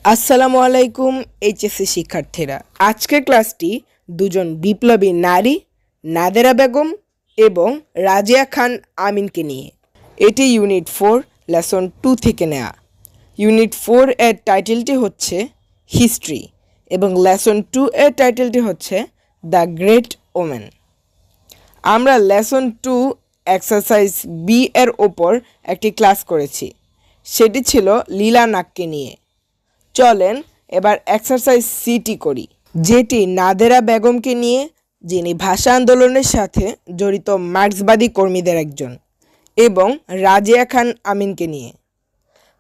আসসালামু আলাইকুম এইচএসসি শিক্ষার্থীরা। আজকের ক্লাসটি দুজন বিপ্লবী নারী নাদেরা বেগম এবং রাজিয়া খান আমিনকে নিয়ে। এটি ইউনিট 4 লেসন 2 থেকে নেওয়া। ইউনিট 4 এর টাইটেলটি হচ্ছে হিস্ট্রি এবং লেসন 2 এর টাইটেলটি হচ্ছে দ্য গ্রেট ওমেন। আমরা লেসন 2 এক্সারসাইজ বি এর ওপর একটি ক্লাস করেছি, সেটি ছিল লীলা নাগকে নিয়ে। চলেন এবার এক্সারসাইজ সিটি করি, যেটি নাদেরা বেগমকে নিয়ে, যিনি ভাষা আন্দোলনের সাথে জড়িত মার্ক্সবাদী কর্মীদের একজন, এবং রাজিয়া খান আমিনকে নিয়ে।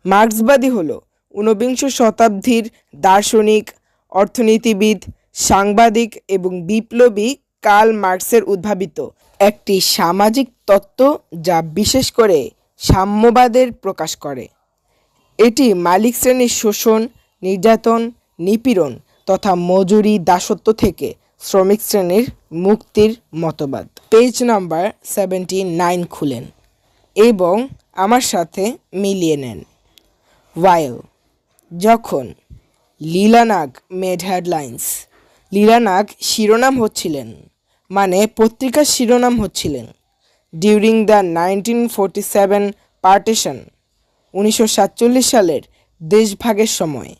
মার্ক্সবাদী হল ঊনবিংশ শতাব্দীর দার্শনিক, অর্থনীতিবিদ, সাংবাদিক এবং বিপ্লবী কার্ল মার্ক্সের উদ্ভাবিত একটি সামাজিক তত্ত্ব যা বিশেষ করে সাম্যবাদের প্রকাশ করে। এটি মালিক শ্রেণীর শোষণ, নির্যাতন, নিপীড়ন তথা মজুরি, দাসত্ব থেকে শ্রমিক শ্রেণীর মুক্তির মতবাদ। পেজ নাম্বার 79 খুলেন এবং আমার সাথে মিলিয়ে নেন। ওয়াইল, যখন লীলা নাগ মেড হেডলাইন্স, লীলা নাগ শিরোনাম হচ্ছিলেন, মানে পত্রিকার শিরোনাম হচ্ছিলেন। ডিউরিং দ্য 1947 পার্টিশন, 1947 সালের দেশভাগের সময়,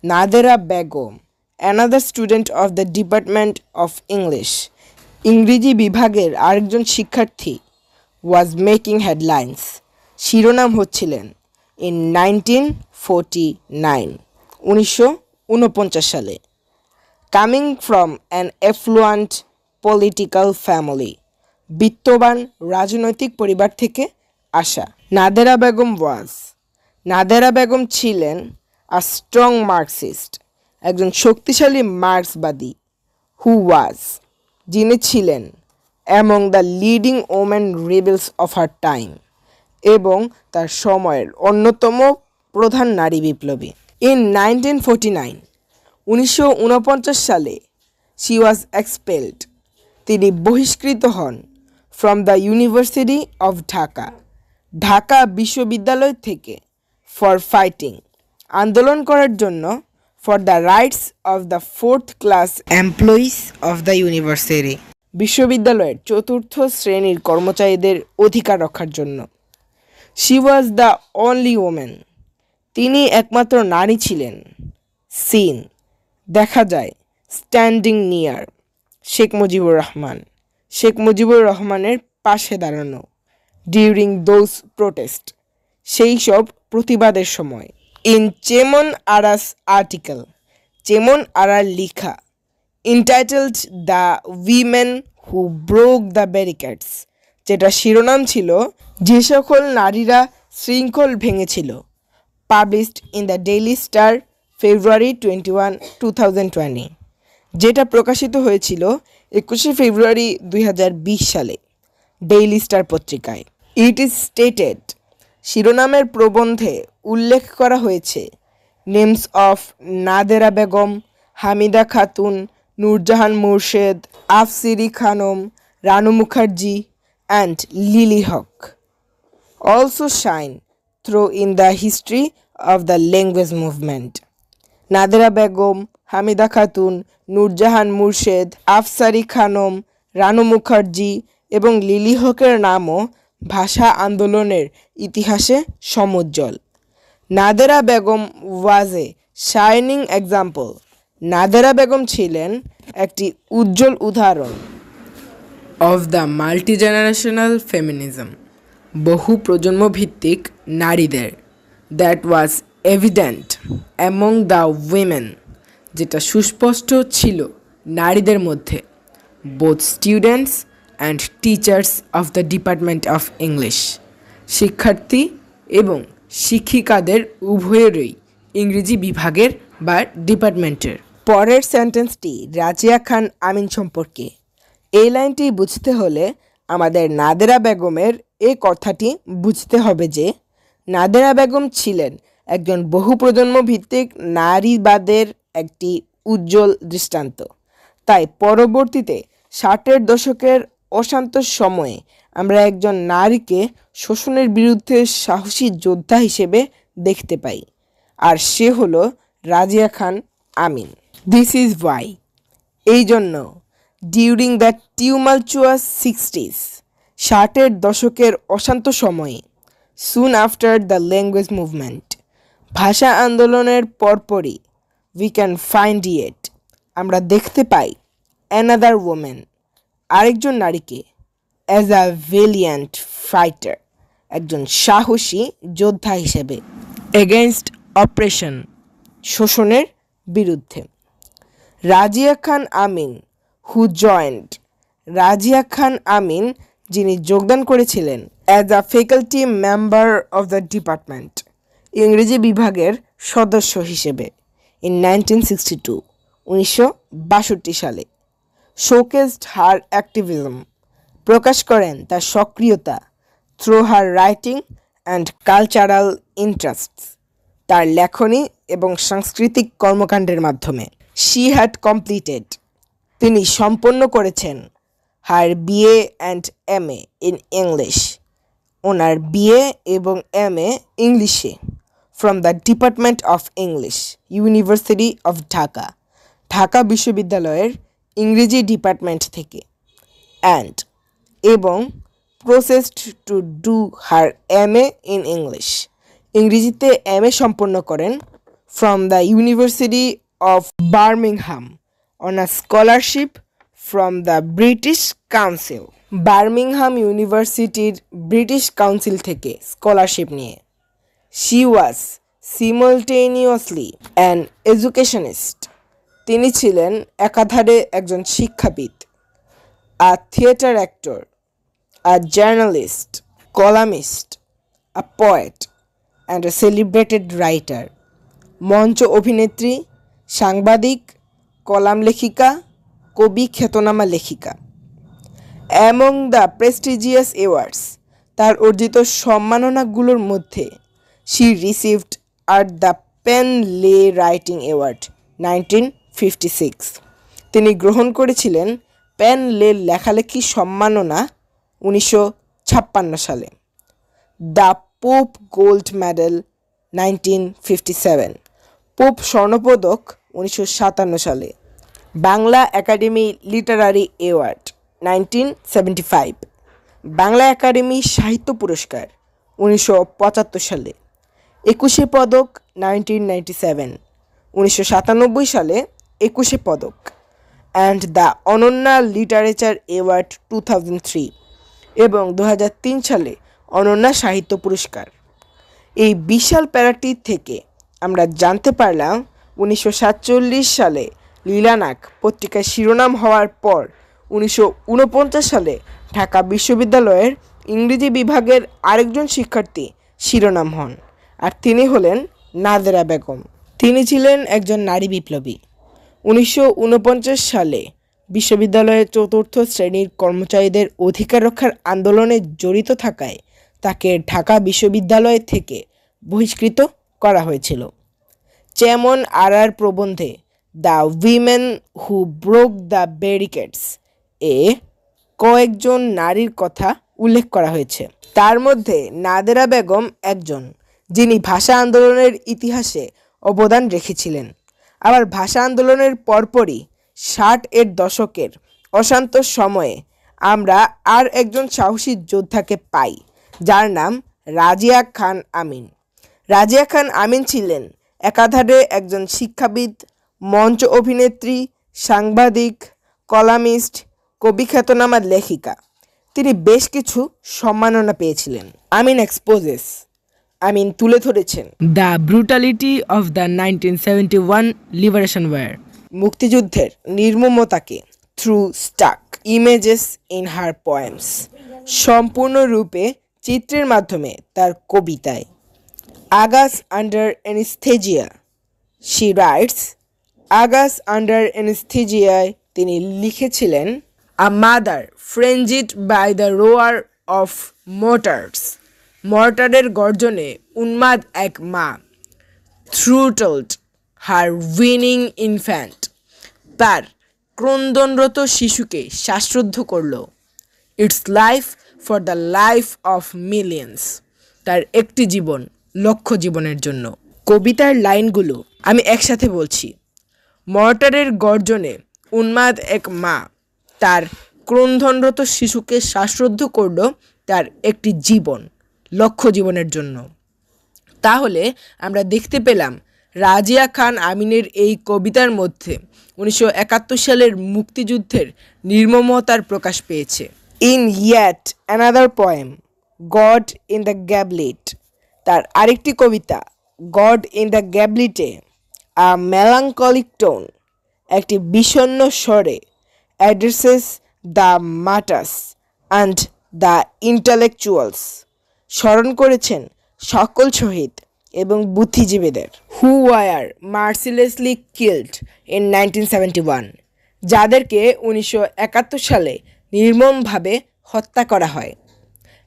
Nadera Begum, another student of the department of English, ইংরেজি বিভাগের আরেকজন শিক্ষার্থী, ওয়াজ মেকিং হেডলাইন্স, শিরোনাম হচ্ছিলেন ইন 1949, 1949 সালে। Coming from an affluent political family, বিত্তবান রাজনৈতিক পরিবার থেকে আসা। নাদেরা বেগম ছিলেন আ স্ট্রং মার্কসিস্ট, একজন শক্তিশালী মার্ক্সবাদী, যিনি ছিলেন among the leading women রিবেলস of her time, এবং তার সময়ের অন্যতম প্রধান নারী বিপ্লবী। ইন 1949, 1949 সালে, শি ওয়াজ এক্সপেলড, তিনি বহিষ্কৃত হন from the University of Dhaka বিশ্ববিদ্যালয় থেকে, ফর ফাইটিং, আন্দোলন করার জন্য, for the rights of the 4th class employees of the university, বিশ্ববিদ্যালয়ের 4th শ্রেণীর কর্মচারীদের অধিকার রক্ষার জন্য। She was the only women, তিনি একমাত্র নারী ছিলেন। সিন, দেখা যায়, স্ট্যান্ডিং নিয়ার, শেখ মুজিবুর রহমানের পাশে দাঁড়ানো। ডিউরিং দোজ প্রোটেস্ট, সেই সব প্রতিবাদের সময়। ইন চেমন আরাস আর্টিকেল, চেমন আরার লিখা, entitled the women who broke the barricades, যেটা শিরোনাম ছিল যে সকল নারীরা শৃঙ্খল ভেঙেছিল, published in the Daily Star February 21, 2020, যেটা প্রকাশিত হয়েছিল 21শে ফেব্রুয়ারি 2020 সালে ডেইলি স্টার পত্রিকায়। ইট ইজ স্টেটেড, শিরোনামের প্রবন্ধে উল্লেখ করা হয়েছে, names of Nadera Begum, Hamida Khatun, Nurjahan Murshed, Afsiri Khanam, Ranu Mukherjee and Lily Haq also shine through in the history of the language movement. Nadera Begum, Hamida Khatun, Nurjahan Murshed, Afsari Khanam, Ranu Mukherjee এবং লিলি হকের নামও ভাষা আন্দোলনের ইতিহাসে সমুজ্জ্বল। Nadera Begum was a shining example, Nadera Begum ছিলেন একটি উজ্জ্বল উদাহরণ of the multi generational feminism, বহু প্রজন্ম ভিত্তিক নারীদের, that was evident among the women, যেটা সুস্পষ্ট ছিল নারীদের মধ্যে, both students and teachers of the department of English, শিক্ষার্থী এবং শিক্ষিকাদের উভয়েরই ইংরেজি বিভাগের বা ডিপার্টমেন্টের। পরের সেন্টেন্সটি রাজিয়া খান আমিন সম্পর্কে। এই লাইনটি বুঝতে হলে আমাদের নাদেরা বেগমের এই কথাটি বুঝতে হবে যে নাদেরা বেগম ছিলেন একজন বহু প্রজন্ম ভিত্তিক নারীবাদের একটি উজ্জ্বল দৃষ্টান্ত। তাই পরবর্তীতে 60-এর দশকের অশান্ত সময়ে আমরা একজন নারীকে শোষণের বিরুদ্ধে সাহসী যোদ্ধা হিসেবে দেখতে পাই, আর সে হলো রাজিয়া খান আমিন। দিস ইজ ওয়াই, এই জন্য ডিউরিং দ্য টিউমালচুয়াস 60s, 60-এর দশকের অশান্ত সময়ে, soon after the language movement, ভাষা আন্দোলনের পরপরই, উই ক্যান ফাইন্ড ইট, আমরা দেখতে পাই অ্যানাদার ওমেন, আরেকজন নারীকে, অ্যাজ আ ভেলিয়ান্ট ফাইটার, একজন সাহসী যোদ্ধা হিসেবে, এগেইনস্ট অপ্রেশন, শোষণের বিরুদ্ধে। রাজিয়া খান আমিন হু জয়েন্ট, রাজিয়া খান আমিন যিনি যোগদান করেছিলেন as a faculty member of the department, ইংরেজি বিভাগের সদস্য হিসেবে, ইন 1962, 1962 সালে, শোকেসড হার অ্যাক্টিভিজম, প্রকাশ করেন তার সক্রিয়তা, through her writing and cultural interests, তার লেখনী এবং সাংস্কৃতিক কর্মকাণ্ডের মাধ্যমে। শি হ্যাড কমপ্লিটেড, তিনি সম্পন্ন করেছেন, her BA and MA in English, ওনার বিএ এবং এমএ ইংলিশে, from the department of English, University of Dhaka, Dhaka বিশ্ববিদ্যালয়ের ইংরেজি ডিপার্টমেন্ট থেকে, অ্যান্ড এবং processed to do her MA in English, ইংরেজিতে এমএ সম্পন্ন করেন, from the University of Birmingham, on a scholarship from the British Council, Birmingham ইউনিভার্সিটির British Council থেকে scholarship নিয়ে। She was simultaneously an educationist, তিনি ছিলেন একাধারে একজন শিক্ষাবিদ, আ theatre actor, a journalist, columnist, a poet and a celebrated writer, মঞ্চ অভিনেত্রী, সাংবাদিক, কলাম লেখিকা, কবি, খ্যাতনামা লেখিকা। অ্যামং দ্য প্রেস্টিজিয়াস অ্যাওয়ার্ডস, তার অর্জিত সম্মাননাগুলোর মধ্যে, শি রিসিভড আট দ্য পেন লে রাইটিং অ্যাওয়ার্ড 1956, তিনি গ্রহণ করেছিলেন পেন লে লেখালেখি সম্মাননা 1956 সালে। The pope gold medal 1957, pope স্বর্ণপদক 1957 সালে। Bangla academy Literary award 1975, Bangla academy সাহিত্য পুরস্কার 1975 সালে। 21শে পদক 1997, 1997 সালে 21শে পদক, and the Ananya literature award 2003, এবং 2003 সালে অনন্যা সাহিত্য পুরস্কার। এই বিশাল প্যারাটি থেকে আমরা জানতে পারলাম 1947 সালে লীলানাক পত্রিকার শিরোনাম হওয়ার পর 1949 সালে ঢাকা বিশ্ববিদ্যালয়ের ইংরেজি বিভাগের আরেকজন শিক্ষার্থী শিরোনাম হন, আর তিনি হলেন নাজেরা বেগম। তিনি ছিলেন একজন নারী বিপ্লবী। 1949 সালে বিশ্ববিদ্যালয়ের চতুর্থ শ্রেণীর কর্মচারীদের অধিকার রক্ষার আন্দোলনে জড়িত থাকায় তাকে ঢাকা বিশ্ববিদ্যালয় থেকে বহিষ্কৃত করা হয়েছিল। চেমন আরার প্রবন্ধে the women who broke the barricades এ কয়েকজন নারীর কথা উল্লেখ করা হয়েছে। তার মধ্যে নাদেরা বেগম একজন, যিনি ভাষা আন্দোলনের ইতিহাসে অবদান রেখেছিলেন। আবার ভাষা আন্দোলনের পরপরই 60-এর দশকের অশান্ত সময়ে আমরা আর একজন সাহসী যোদ্ধাকে পাই, যার নাম রাজিয়া খান আমিন। রাজিয়া খান আমিন ছিলেন একাধারে একজন শিক্ষাবিদ, মঞ্চ অভিনেত্রী, সাংবাদিক, কলামিস্ট, কবি, খ্যাতনামা লেখিকা। তিনি বেশ কিছু সম্মাননা পেয়েছিলেন। আমিন এক্সপোজেস, আমিন তুলে ধরেছেন the brutality of the 1971 liberation war, মুক্তিযুদ্ধের নির্মমতাকে, through stark images in her poems, সম্পূর্ণরূপে চিত্রের মাধ্যমে তার কবিতায়। Argus under anaesthesia, she writes, Argus under অ্যানেস্থেজিয়ায় তিনি লিখেছিলেন, a mother frenzied by the roar of mortars, মর্টারের গর্জনে উন্মাদ এক মা, থ্রুটলড হার উইনিং ইনফ্যান্ট, তার ক্রন্দনরত শিশুকে শ্বাসরুদ্ধ করল। It's life for the life of millions, তার একটি জীবন লক্ষ জীবনের জন্য। কবিতার লাইনগুলো আমি একসাথে বলছি। মর্টারের গর্জনে উন্মাদ এক মা তার ক্রন্দনরত শিশুকে শ্বাসরুদ্ধ করল তার একটি জীবন, লক্ষ্য জীবনের জন্য। তাহলে আমরা দেখতে পেলাম রাজিয়া খান আমিনের এই কবিতার মধ্যে 1971 সালের মুক্তিযুদ্ধের নির্মমতার প্রকাশ পেয়েছে। In yet another poem, God in the goblet, তার আরেকটি কবিতা গড ইন দ্য গ্যাবলেটে আ মেলাঙ্কলিক টোন, একটি বিষণ্ণ স্বরে addresses the martyrs and the intellectuals, স্মরণ করেছেন সকল শহীদ এবং বুদ্ধিজীবীদের who were mercilessly killed in 1971, যাদেরকে 1971 সালে নির্মমভাবে হত্যা করা হয়।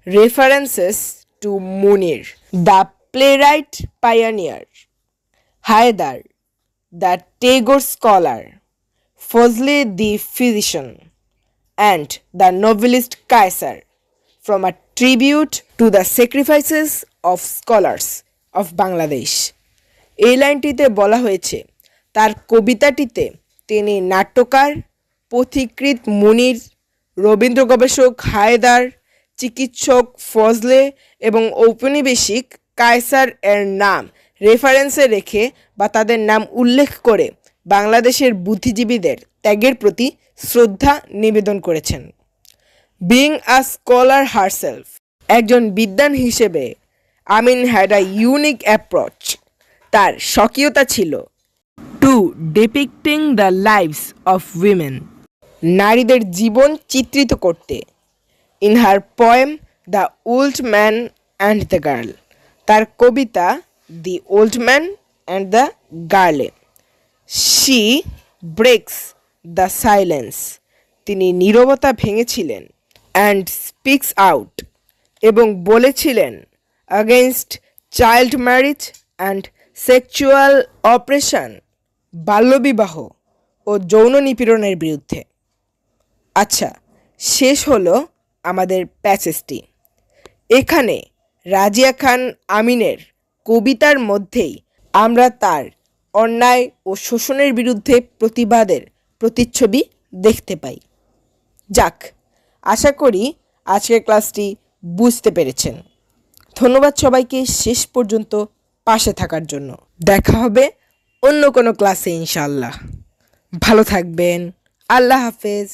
References to Munir the playwright pioneer, Haider the Tagore scholar, Fazle the physician and the novelist Kaisar, from a tribute to the sacrifices of scholars of Bangladesh. এই লাইনটিতে বলা হয়েছে তার কবিতাটিতে তিনি নাট্যকার, পথিকৃৎ মুনির, রবীন্দ্র গবেষক হায়দার, চিকিৎসক ফজলে এবং ঔপনিবেশিক কায়সার এর নাম রেফারেন্সে রেখে বা তাদের নাম উল্লেখ করে বাংলাদেশের বুদ্ধিজীবীদের ত্যাগের প্রতি শ্রদ্ধা নিবেদন করেছেন। বিং আ স্কলার হারসেলফ, একজন বিদ্বান হিসেবে Amin had a unique approach, তার স্বকীয়তা ছিল to depicting the lives of women, নারীদের জীবন চিত্রিত করতে। In her poem the old man and the girl, তার কবিতা the old man and the গার্লে, শি ব্রেক্স দ্য সাইলেন্স, তিনি নীরবতা ভেঙেছিলেন, অ্যান্ড স্পিক্স আউট, এবং বলেছিলেন against child marriage and sexual oppression, বাল্যবিবাহ ও যৌন নিপীড়নের বিরুদ্ধে। আচ্ছা, শেষ হলো আমাদের প্যাসেজটি। এখানে রাজিয়া খান আমিনের কবিতার মধ্যেই আমরা তার অন্যায় ও শোষণের বিরুদ্ধে প্রতিবাদের প্রতিচ্ছবি দেখতে পাই। যাক, আশা করি আজকের ক্লাসটি বুঝতে পেরেছেন। ধন্যবাদ সবাইকে শেষ পর্যন্ত পাশে থাকার জন্য। দেখা হবে অন্য কোনো ক্লাসে ইনশাআল্লাহ। ভালো থাকবেন। আল্লাহ হাফেজ।